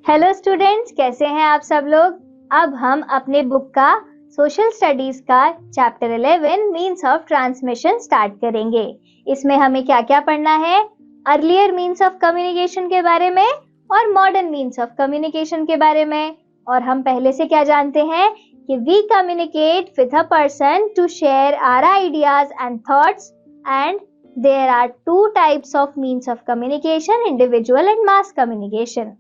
Hello students, कैसे हैं आप सब लोग। अब हम अपने बुक का सोशल स्टडीज का chapter 11 means of transmission start करेंगे। इसमें हमें क्या क्या पढ़ना है, अर्लियर मीन्स ऑफ कम्युनिकेशन के बारे में और मॉडर्न मीन्स ऑफ कम्युनिकेशन के बारे में। और हम पहले से क्या जानते हैं कि we communicate with a person to share our ideas and thoughts and there are two types of means of communication, individual and mass communication.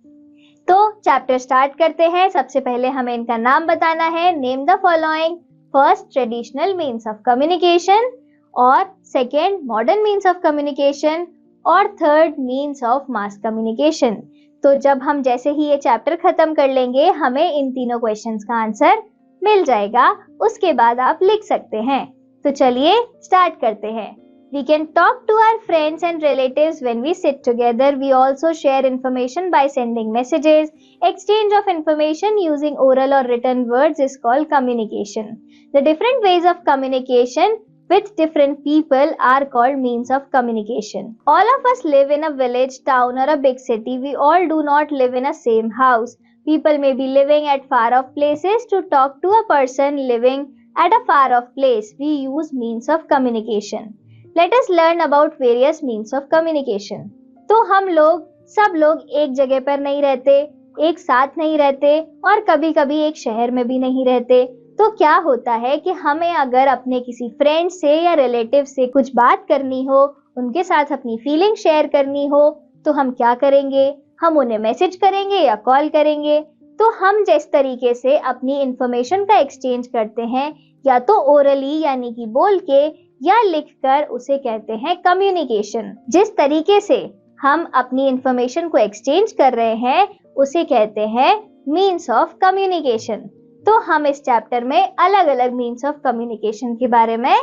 तो चैप्टर स्टार्ट करते हैं। सबसे पहले हमें इनका नाम बताना है। Name the following. First, traditional means of communication, और second, modern means of communication, और third, means of mass communication. तो जब हम जैसे ही ये चैप्टर खत्म कर लेंगे, हमें इन तीनों क्वेश्चंस का आंसर मिल जाएगा। उसके बाद आप लिख सकते हैं। तो चलिए स्टार्ट करते हैं। We can talk to our friends and relatives when we sit together. We also share information by sending messages. Exchange of information using oral or written words is called communication. The different ways of communication with different people are called means of communication. All of us live in a village, town, or a big city. We all do not live in a same house. People may be living at far off places. To talk to a person living at a far off place, we use means of communication. Let us learn about various means of communication. तो हम लोग सब लोग एक जगह पर नहीं रहते, एक साथ नहीं रहते, और कभी कभी एक शहर में भी नहीं रहते। तो क्या होता है कि हमें अगर अपने किसी फ्रेंड से या रिलेटिव से कुछ बात करनी हो, उनके साथ अपनी फीलिंग शेयर करनी हो, तो हम क्या करेंगे? हम उन्हें मैसेज करेंगे या कॉल करेंगे। तो हम जिस तरीके से अपनी इंफॉर्मेशन का एक्सचेंज करते हैं, या तो ओरली यानी कि बोल के, या लिखकर, उसे कहते हैं कम्युनिकेशन। जिस तरीके से हम अपनी इंफॉर्मेशन को एक्सचेंज कर रहे हैं, उसे कहते हैं मीन्स ऑफ कम्युनिकेशन। तो हम इस चैप्टर में अलग अलग मीन्स ऑफ कम्युनिकेशन के बारे में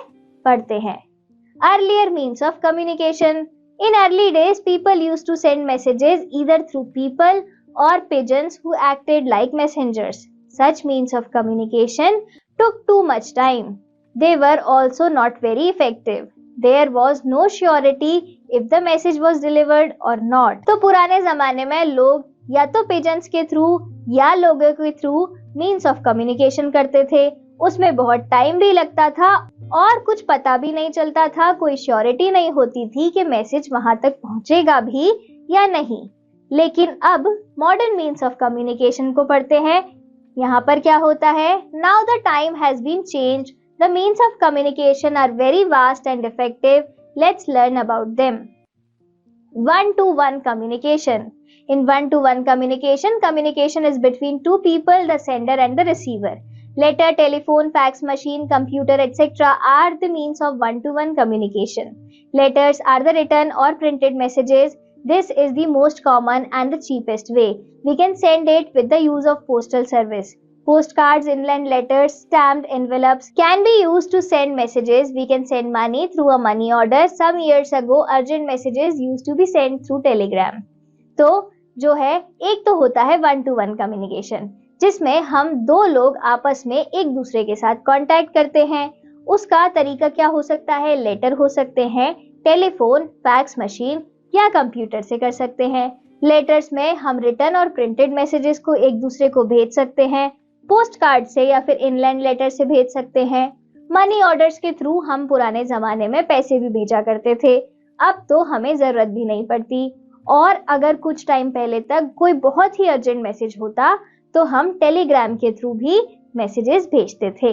पढ़ते हैं। Earlier means of communication. In early days people used to send messages either through people or pigeons who acted like messengers. Such means of communication took too much time. They were also not very effective. There was no surety if the message was delivered or not. तो पुराने जमाने में लोग या तो pigeons के through या लोगों के थ्रू means of communication करते थे। उसमें बहुत टाइम भी लगता था और कुछ पता भी नहीं चलता था, कोई श्योरिटी नहीं होती थी कि मैसेज वहां तक पहुंचेगा भी या नहीं। लेकिन अब मॉडर्न मीन्स ऑफ कम्युनिकेशन को पढ़ते हैं। यहाँ पर क्या होता है? Now the time has been change, the means of communication are very vast and effective. Let's learn about them. 1-to-1 communication. In 1-to-1 communication, communication is between two people, the sender and the receiver. Letter, telephone, fax machine, computer, etc. are the means of 1-to-1 communication. Letters are the written or printed messages. This is the most common and the cheapest way. We can send it with the use of postal service. Postcards, inland letters, stamped envelopes can be used to send messages. We can send money through a money order. Some years ago, urgent messages used to be sent through telegram. तो जो है, एक तो होता है 1-to-1 communication, जिसमें हम दो लोग आपस में एक दूसरे के साथ कांटेक्ट करते हैं। उसका तरीका क्या हो सकता है? लेटर हो सकते हैं, टेलीफोन, फैक्स मशीन या कंप्यूटर से कर सकते हैं। लेटर्स में हम रिटन और प्रिंटेड मैसेजेस को एक दूसरे को भेज सकते हैं। पोस्ट कार्ड से या फिर इनलैंड लेटर से भेज सकते हैं। मनी ऑर्डर्स के थ्रू हम पुराने जमाने में पैसे भी भेजा करते थे, अब तो हमें जरूरत भी नहीं पड़ती। और अगर कुछ टाइम पहले तक कोई बहुत ही अर्जेंट मैसेज होता तो हम टेलीग्राम के थ्रू भी मैसेजेस भेजते थे।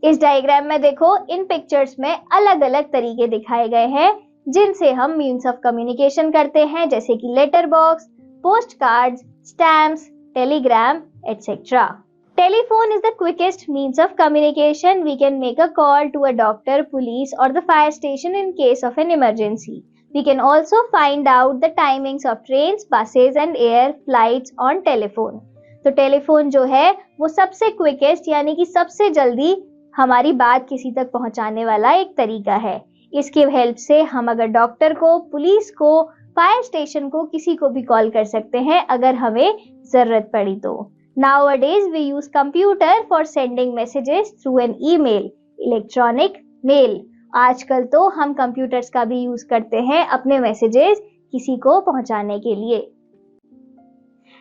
इस डायग्राम में देखो, इन पिक्चर्स में अलग अलग तरीके दिखाए गए हैं जिनसे हम मीन्स ऑफ कम्युनिकेशन करते हैं, जैसे कि letter box, post cards, stamps, telegram etcetera. Telephone is the quickest means of communication. We can make a call to a doctor, police, or the fire station in case of an emergency. We can also find out the timings of trains, buses, and air flights on telephone. तो telephone जो है वो सबसे quickest यानी कि सबसे जल्दी हमारी बात किसी तक पहुंचाने वाला एक तरीका है। इसके हेल्प से हम अगर डॉक्टर को, पुलिस को, फायर स्टेशन को, किसी को भी कॉल कर सकते हैं अगर हमें जरूरत पड़ी तो। Nowadays we use computer for sending messages through an email, electronic mail. आजकल तो हम कंप्यूटर्स का भी यूज करते हैं अपने मैसेजेस किसी को पहुंचाने के लिए।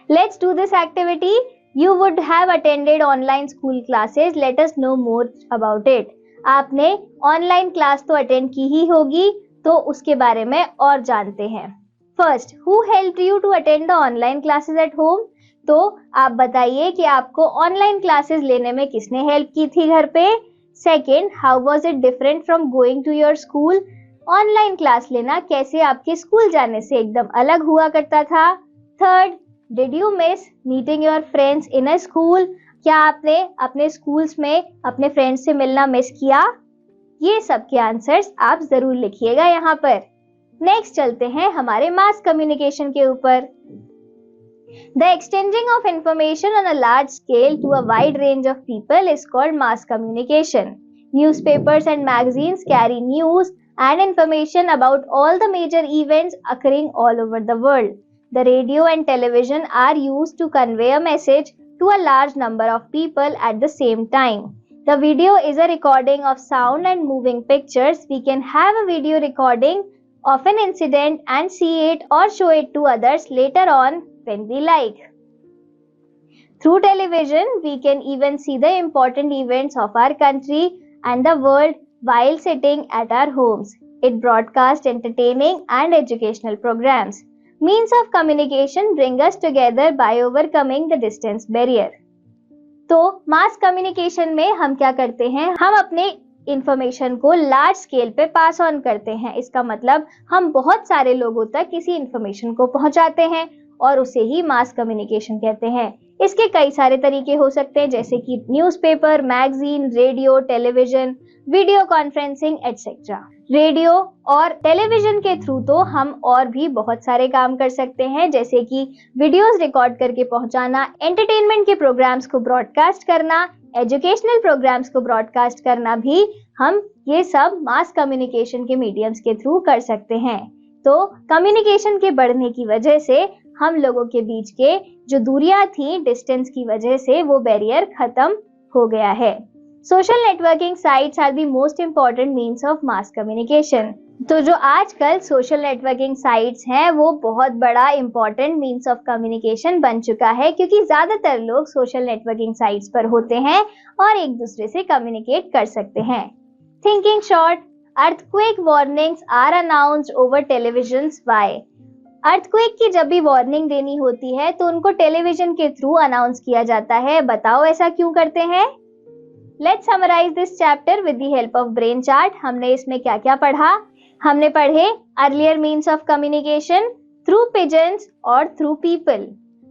Let's do this activity. You would have attended online school classes. Let us know more about it. आपने ऑनलाइन क्लास तो अटेंड की ही होगी, तो उसके बारे में और जानते हैं. First, who helped you to attend the online classes at home? तो आप बताइए कि आपको ऑनलाइन क्लासेस लेने में किसने हेल्प की थी घर पे. Second, how was it different from going to your school? Online class लेना कैसे आपके स्कूल जाने से एकदम अलग हुआ करता था. Third, did you miss meeting your friends in a school? क्या आपने अपने स्कूल्स में अपने फ्रेंड्स से मिलना मिस किया? ये सब के आंसर्स आप जरूर लिखिएगा यहाँ पर. नेक्स्ट चलते हैं हमारे मास कम्युनिकेशन के ऊपर. The exchanging of information on a large scale to a wide range of people is called mass communication. Newspapers and magazines carry news and information about all the major events occurring all over the world. The radio and television are used to convey a message to a large number of people at the same time. The video is a recording of sound and moving pictures. We can have a video recording of an incident and see it or show it to others later on when we like. Through television, we can even see the important events of our country and the world while sitting at our homes. It broadcasts entertaining and educational programs. Means of communication bring us together by overcoming the distance barrier. तो mass communication में हम क्या करते हैं, हम अपने information को large scale पे पास ऑन करते हैं. इसका मतलब हम बहुत सारे लोगों तक किसी इंफॉर्मेशन को पहुंचाते हैं और उसे ही मास कम्युनिकेशन कहते हैं. इसके कई सारे तरीके हो सकते हैं, जैसे कि newspaper, magazine, radio, television, video conferencing etcetera. Radio और टेलीविजन के थ्रू तो हम और भी बहुत सारे काम कर सकते हैं, जैसे कि वीडियोस रिकॉर्ड करके पहुंचाना, एंटरटेनमेंट के प्रोग्राम्स को ब्रॉडकास्ट करना, एजुकेशनल प्रोग्राम्स को ब्रॉडकास्ट करना भी हम ये सब मास कम्युनिकेशन के मीडियम्स के थ्रू कर सकते हैं. तो कम्युनिकेशन के बढ़ने की वजह से हम लोगों के बीच के जो दूरियां थी डिस्टेंस की वजह से, वो बैरियर खत्म हो गया है. Social networking sites are the most important means of mass communication. तो जो आजकल सोशल नेटवर्किंग साइट्स हैं वो बहुत बड़ा इम्पॉर्टेंट मीन्स ऑफ कम्युनिकेशन बन चुका है, क्योंकि ज्यादातर लोग सोशल नेटवर्किंग साइट्स पर होते हैं और एक दूसरे से कम्युनिकेट कर सकते हैं. Thinking short, earthquake warnings are announced over television. Why? Earthquake की जब भी वार्निंग देनी होती है तो उनको टेलीविजन के थ्रू अनाउंस किया जाता है. बताओ ऐसा क्यों करते हैं? Let's summarize this chapter with the help of brain chart. हमने इसमें क्या क्या पढ़ा? हमने पढ़े earlier means of communication, through pigeons और थ्रू पीपल.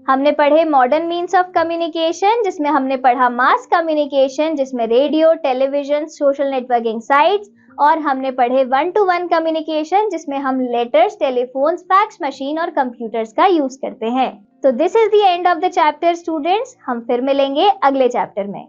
हमने पढ़े मॉडर्न मीन्स ऑफ कम्युनिकेशन, जिसमें हमने पढ़ा मास कम्युनिकेशन, जिसमें radio, television, social networking sites, और हमने पढ़े 1-to-1 कम्युनिकेशन, जिसमें हम लेटर्स, टेलीफोन्स, फैक्स मशीन और कंप्यूटर्स का यूज करते हैं. तो this is the end of the chapter students. हम फिर मिलेंगे अगले चैप्टर में.